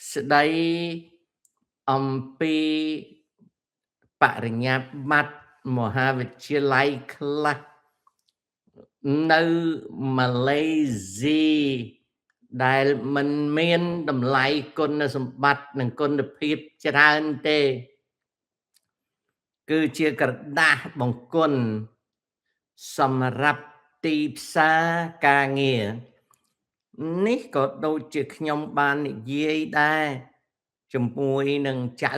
ស្ដីអំពីបរិញ្ញាបត្រមហាវិទ្យាល័យខ្លះនៅម៉ាឡេស៊ីដែលមិនមានតម្លៃគុណសម្បត្តិនិងគុណភាពច្រើនទេគឺជាក្រដាស់បង្គន់សម្រាប់ទីផ្សារការងារនេះក៏ដូចជាខ្ញុំបាននិយាយដែរជាមួយនឹងចៅ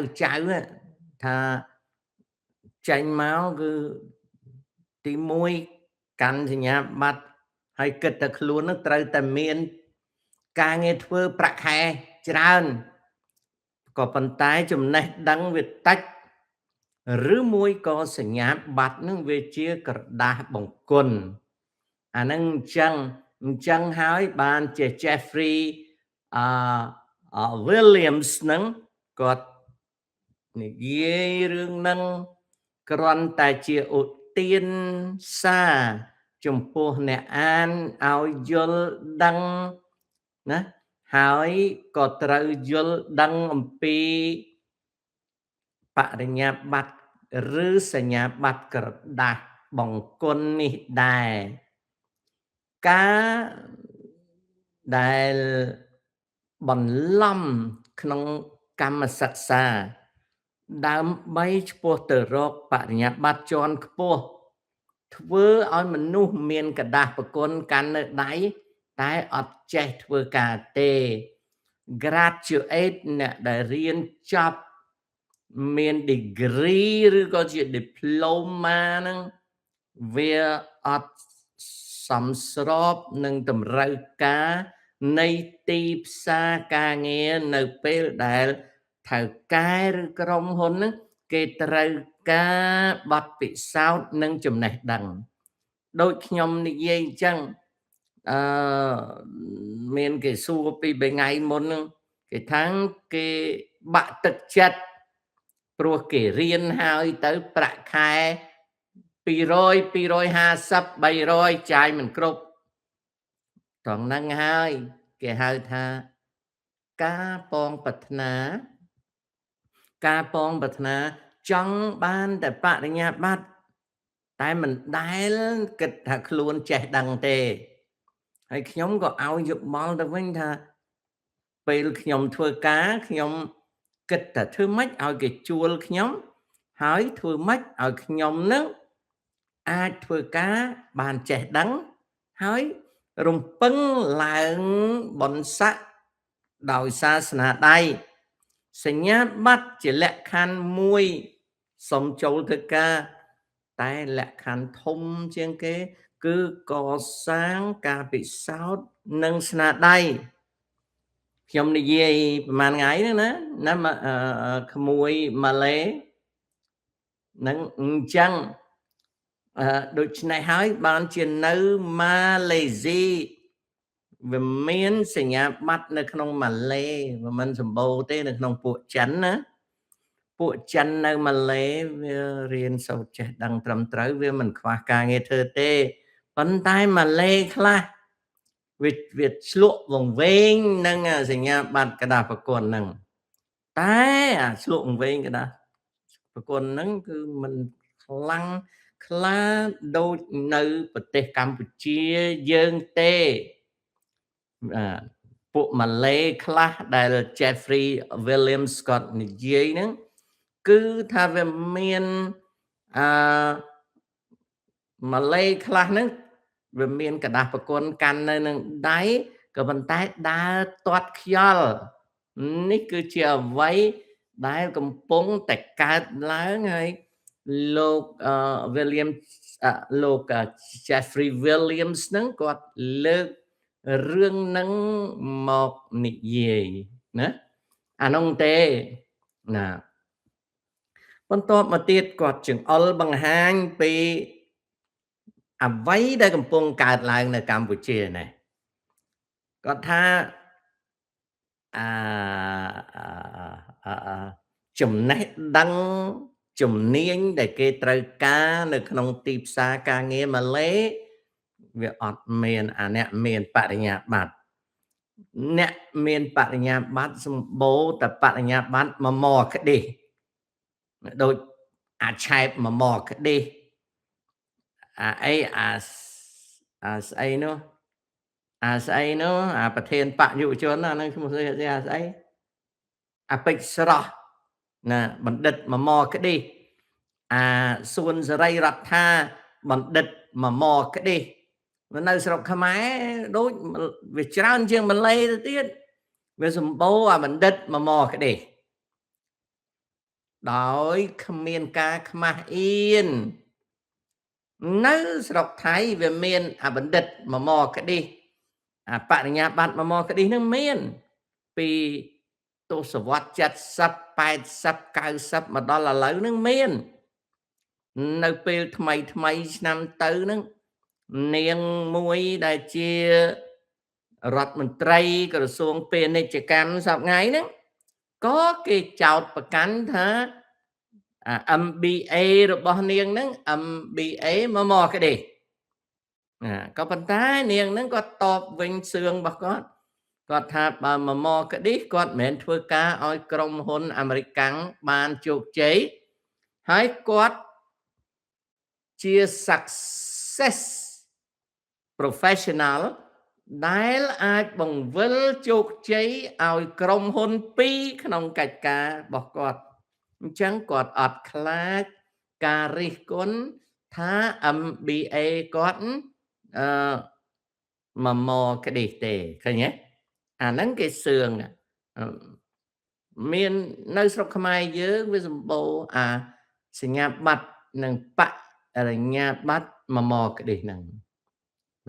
ថាចេញមកគឺទី1កាន់សញ្ញាបត្រហើយគិតតែខ្លួននឹងត្រូវតែមានការងារធ្វើប្រាក់ខែច្រើនក៏ប៉ុន្តែចំណេះដឹងវាតិចឬមួយក៏សញ្ញាបត្រនឹងវាជាក្រដាស់បង្គន់អានឹងអញ្ចឹងហើយបានជា Jeffrey អឺ Williams នឹងគាត់និយាយរឿងនឹងគ្រាន់តែជាឧទានសារចំពោះអ្នកអានឲ្យយល់ដឹងណាហើយក៏ត្រូវយល់ដឹងអំពីបរិញ្ញាបត្រឬសញ្ញាបត្រក្រដាស់បង្គន់នេះដែរការដែលបន្លំក្នុងកម្មសិក្សាដើម្បីឆ្ពោះទៅរកបរិញ្ញាបត្រជាន់ខ្ពស់ធ្វើឲ្យមនុស្សមានក្រដាស់ប្រគុណកាន់នៅដៃតែអត់ចេះធ្វើការទេ graduate អ្នកដែលរៀនចប់មាន degree ឬក៏ជា diploma ហ្នឹងវាអត់សមស្របនឹងតម្រូវការនៃទីផ្សារការងារនៅពេលដែលថៅកែឬក្រុមហ៊ុនហ្នឹងគេត្រូវការបទពិសោធន៍និងចំណេះដឹងដូចខ្ញុំនិយាយអញ្ចឹងអឺមានគេសួរពី3ថ្ងៃមុនហ្នឹងគេថាគេបាក់ទឹកចិត្តព្រោះគេរៀនហើយទៅប្រាក់ខែ200 250 300ចាយមិនគ្រប់ត្រង់ហ្នឹងហើយគេហៅថាការពងប្រាថ្នាចង់បានតែបរិញ្ញាបត្រតែមិនដែលគិតថាខ្លួនចេះដឹងទេហើយខ្ញុំក៏ឲ្យយោបល់ទៅវិញថាពេលខ្ញុំធ្វើការខ្ញុំគិតថាធ្វើម៉េចឲ្យគេជួលខ្ញុំហើយធ្វើម៉េចឲ្យខ្ញុំនឹងអាចធ្វើការបានចេះដឹងហើយរំពឹងឡើងបុណ្យស័ក្តិដោយសាសនាដៃសញ្ញាបត្រជាលក្ខខណ្ឌមួយសុំចូលធ្វើការតែលក្ខខណ្ឌធំជាងគេគឺកសាងការពិសោធន៍និងស្នាដៃខ្ញុំនិយាយប្រហែលថ្ងៃហ្នឹងណាក្មួយម៉ាឡេនឹងអញ្ចឹងដូច្នេះហើយបានជានៅម៉ាឡេស៊ីវាមានសញ្ញាបត្រនៅក្នុងម៉ាឡេវាមិនសម្បូរទេនៅក្នុងពួកចិនណាពួកចិននៅម៉ាឡេវារៀនសូត្រចេះដឹងត្រឹមត្រូវវាមិនខ្វះការងារធ្វើទេប៉ុន្តែម៉ាឡេខ្លះវាឆ្លក់វង្វេងនឹងសញ្ញាបត្រក្រដាស់ប្រគុណហ្នឹងតែអាឆ្លក់វង្វេងក្រដាស់ប្រគុណហ្នឹងគឺมันខ្លាំងខ្លាដូចនៅប្រទេសកម្ពុជាយើងទេពួកម៉ាឡេខ្លះដែល Jeffrey Williams គាត់និយាយហ្នឹងគឺថាវាមានម៉ាឡេខ្លះហ្នឹងវាមានក្រដាស់ប្រគុណកាន់នៅនឹងដៃក៏ប៉ុន្តែដើរទាត់ខ្យល់នេះគឺជាអ្វីដែលកំពុងតែកើតឡើងហើយលោក William លោក Jeffrey Williams ហ្នឹងគាត់លើករឿងហ្នឹងមកនិយាយណាអានោះទេណាបន្ទាប់មកទៀតគាត់ចង្អុលបង្ហាញពីអ្វីដែលកំពុងកើតឡើងនៅកម្ពុជានេះគាត់ថាចំណេះដឹងជំនាញដែលគេត្រូវការនៅក្នុងទីផ្សារការងារម៉ាឡេវាអត់មានអ្នកមានបរិញ្ញាបត្រ អ្នកមានបរិញ្ញាបត្រសម្បូរតែបរិញ្ញាបត្រ1 ក្ដេសដូចអាឆែប1 ក្ដេសអាអីអាស្អីនោះអាប្រធានបកយុវជនអាហ្នឹងឈ្មោះស្អីអាស្អីអាពេជ្រស្រស់ណាបណ្ឌិត1 ក្ដេសអាសួនសេរីរដ្ឋាបណ្ឌិត1 ក្ដេសនៅស្រុកខ្មែរដូចវាច្រើនជាងម៉ាឡេទៅទៀតវាសម្បូរអាបណ្ឌិត1 ក្ដេសដោយគ្មានការខ្មាស់អៀននៅស្រុកថៃវាមានអាបណ្ឌិត1 ក្ដេសអាបរិញ្ញាបត្រ1 ក្ដេសនឹងមានពីទសវត្ស70 80 90មកដល់ឥឡូវនឹងមាននៅពេលថ្មីឆ្នាំទៅនឹងនាងមួយដែលជារដ្ឋមន្ត្រីក្រសួងពាណិជ្ជកម្មសប្តាហ៍ថ្ងៃហ្នឹងក៏គេចោទប្រកាន់ថា MBA របស់នាងហ្នឹង MBA 1 ក្ដេសក៏ប៉ុន្តែនាងហ្នឹងគាត់តបវិញសឿងរបស់គាត់ថាបើ1 ក្ដេសគាត់មិនមែនធ្វើការឲ្យក្រុមហ៊ុនអាមេរិកាំងបានជោគជ័យហើយគាត់ជា success professional ដែលអាចបង្វិលជោគជ័យឲ្យក្រុមហ៊ុន2ក្នុងកិច្ចការរបស់គាត់អញ្ចឹងគាត់អត់ខ្លាចការរិះគន់ថា MBA គាត់1 ក្ដេសទេឃើញទេអាហ្នឹងគេសឿងមាននៅស្រុកខ្មែរយើងវាសម្បូរអាសញ្ញាបត្រនិងបរិញ្ញាបត្រ1 ក្ដេសហ្នឹង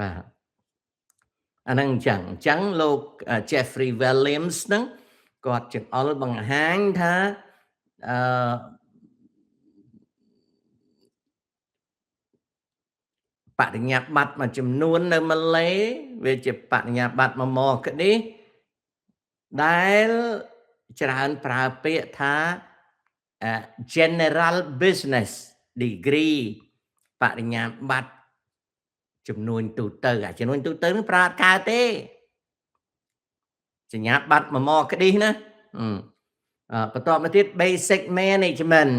បាទអាហ្នឹងអញ្ចឹងលោក Jeffrey Williams ហ្នឹងគាត់ចង្អុលបង្ហាញថាបរិញ្ញាបត្រមួយចំនួននៅម៉ាឡេវាជាបរិញ្ញាបត្រ1 ក្ដេសដែលច្រើនប្រើពាក្យថា general business degree បរិញ្ញាបត្រចំនួនទូទៅចំនួនទូទៅនឹងប្រើអត់កើតទេសញ្ញាបត្រ1 ក្ដេសណាបន្ទាប់មកទៀត basic management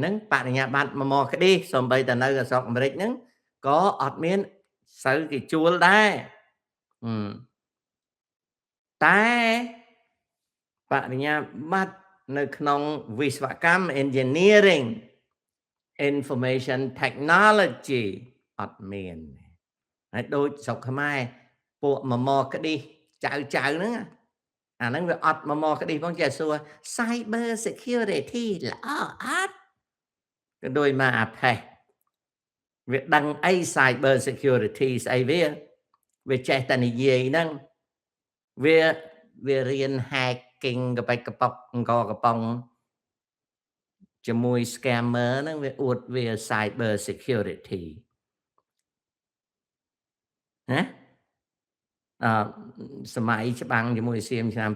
នឹងបរិញ្ញាបត្រ1 ក្ដេសសូម្បីតែនៅស្រុកអាមេរិកហ្នឹងក៏អត់មានសូវគេជួលដែរតែបរិញ្ញាបត្រនៅក្នុងវិស្វកម្ម engineering information technology អត់មានហើយដូចស្រុកខ្មែរពួក1 ក្ដេសចៅហ្នឹងអាហ្នឹងវាអត់1 ក្ដេសផងចេះសួរ cyber security ល្អអត់ក៏ដូចមកអាផេះវាដឹងអី cyber security ស្អីវាចេះតែនិយាយហ្នឹងវារៀន hacking កបិចកប៉ុកអង្គកប៉ុងជាមួយ scammer ហ្នឹងវាអួតវា cyber security ណាសម័យច្បាំងជាមួយសៀមឆ្នាំ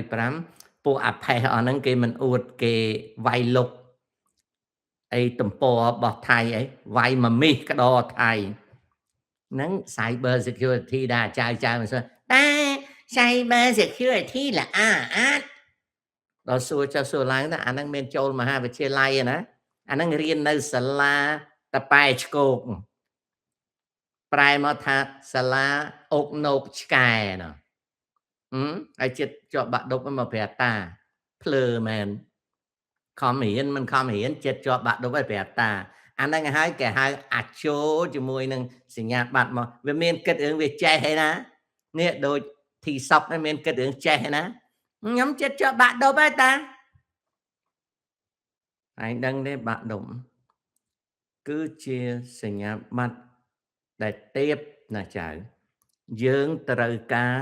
2025ពួកអាផេះអស់ហ្នឹងគេមិនអួតគេវាយលុកអីទំព័ររបស់ថៃអីវាយមកមីសក្តរថៃហ្នឹង cyber security ដែរចៅមិនសួរតែ cyber security ល្អអត់ដល់សួរឡើងថាអាហ្នឹងមានចូលមហាវិទ្យាល័យណាអាហ្នឹងរៀននៅសាលាតប៉ែឆ្កោកប្រែមកថាសាលាអុកណូកឆ្កែណាហើយចិត្តជាប់បាក់ឌុបមកប្រាប់តាភ្លើមែនខំរៀនមិនខំរៀនចិត្តជាប់បាក់ឌុបឲ្យប្រាប់តាអាហ្នឹងហើយគេហៅអាចចូលជាមួយនឹងសញ្ញាបត្រមកវាមានគិតរឿងវាចេះឯណានេះដូចធីសពហ្នឹងមានគិតរឿងចេះឯណាខ្ញុំចិត្តជាប់បាក់ឌុបហើយតាឯងដឹងទេបាក់ឌុបគឺជាសញ្ញាបត្រដែលទៀបណាចៅយើងត្រូវការ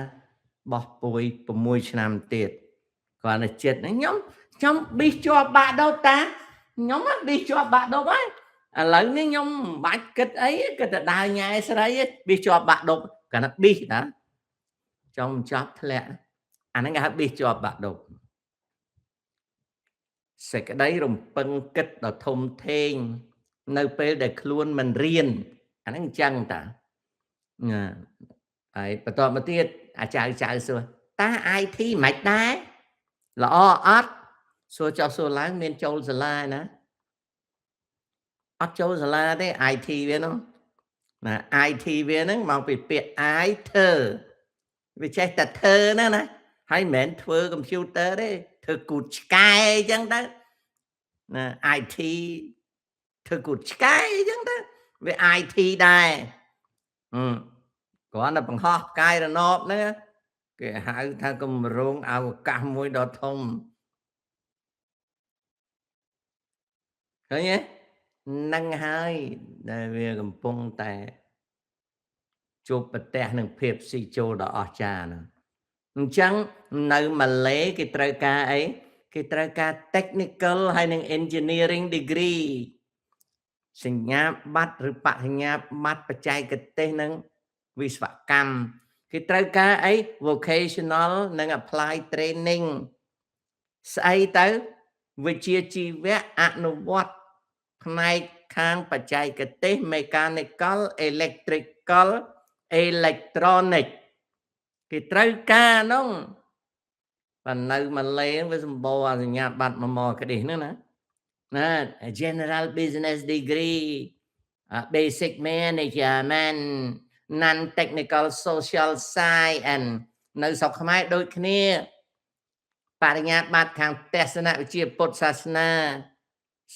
បោះពួយ6ឆ្នាំទៀតគាត់នៅចិត្តខ្ញុំប៊ីសជាប់បាក់ឌុបតាខ្ញុំប៊ីសជាប់បាក់ឌុបហើយឥឡូវនេះខ្ញុំមិនបាច់គិតអីគិតតែដើរញ៉ែស្រីប៊ីសជាប់បាក់ឌុបគាត់ថាប៊ីសតាចង់ចប់ធ្លាក់អាហ្នឹងគេហៅប៊ីសជាប់បាក់ឌុបសេចក្តីរំពឹងគិតដ៏ធំធេងនៅពេលដែលខ្លួនមិនរៀនអាហ្នឹងអញ្ចឹងតា ហើយបន្តមកទៀតចៅសួរតើ IT មិនដែរល្អអត់សួរចុះសួរឡើងមានចូលសាលាណាអត់ចូលសាលាទេ IT វានោះណា IT វាហ្នឹងមកពីពាក្យ I ធ្វើវាចេះតែធ្វើហ្នឹងណាហើយមិនមែនធ្វើកុំព្យូទ័រទេធ្វើគូតឆ្កែអញ្ចឹងទៅណា IT ធ្វើគូតឆ្កែអញ្ចឹងទៅវា IT ដែរគ្រាន់តែបង្ហោះផ្កាយរណបហ្នឹងគេហៅថាគម្រោងអវកាសមួយដ៏ធំឃើញទេហ្នឹងហើយដែលវាកំពុងតែជួបប្រទះនឹងភាពស៊ីចូលដ៏អស្ចារ្យហ្នឹងអញ្ចឹងនៅម៉ាឡេគេត្រូវការអីគេត្រូវការ technical ហើយនិង engineering degree សញ្ញាបត្រឬបរិញ្ញាបត្របច្ចេកទេសនិងវិស្វកម្មគេត្រូវការអី vocational និង apply training ស្អីទៅវិជ្ជាជីវៈអនុវត្តផ្នែកខាងបច្ចេកទេស mechanical electrical electronic គេត្រូវការនោះបើនៅម៉ាឡេវាសម្បូរអាសញ្ញាបត្រមួយមកក្ដិះហ្នឹងណា general business degree basic management non technical social science នៅស្រុកខ្មែរដូចគ្នាបរិញ្ញាបត្រខាងទស្សនវិជ្ជាពុទ្ធសាសនា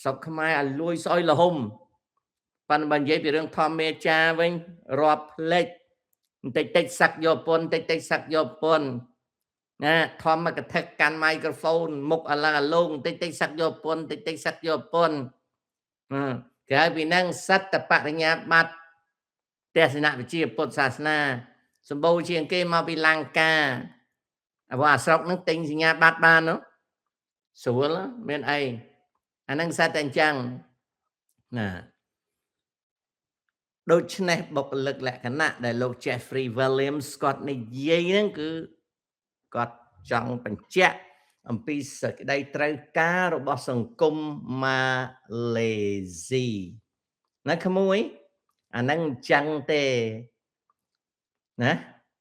ស្រុកខ្មែរឲ្យលួយស្អុយលហុំប៉ុន្តែបើនិយាយពីរឿងធម្មមេចាវិញរាប់ផ្លេចបន្តិចសឹកយកពុនបន្តិចសឹកយកពុនណាធម្មកថាកាន់មីក្រូហ្វូនមុខអឡើងអលងបន្តិចសឹកយកពុនបន្តិចសឹកយកពុនក្រៅពីហ្នឹងសិទ្ធិបរិញ្ញាបត្រទស្សនវិជ្ជាពុទ្ធសាសនាសម្បូរជាងគេមកពីលង្កាព្រោះអាស្រុកហ្នឹងទិញសញ្ញាបត្របាននោះស្រួលមានអីអាហ្នឹងសិតតែអញ្ចឹងណាដូច្នេះបុគ្គលិកលក្ខណៈដែលលោក Jeffrey Williams គាត់និយាយហ្នឹងគឺគាត់ចង់បញ្ជាក់អំពីសេចក្តីត្រូវការរបស់សង្គមម៉ាឡេស៊ីណាក្មួយអាហ្នឹងអញ្ចឹងទេណា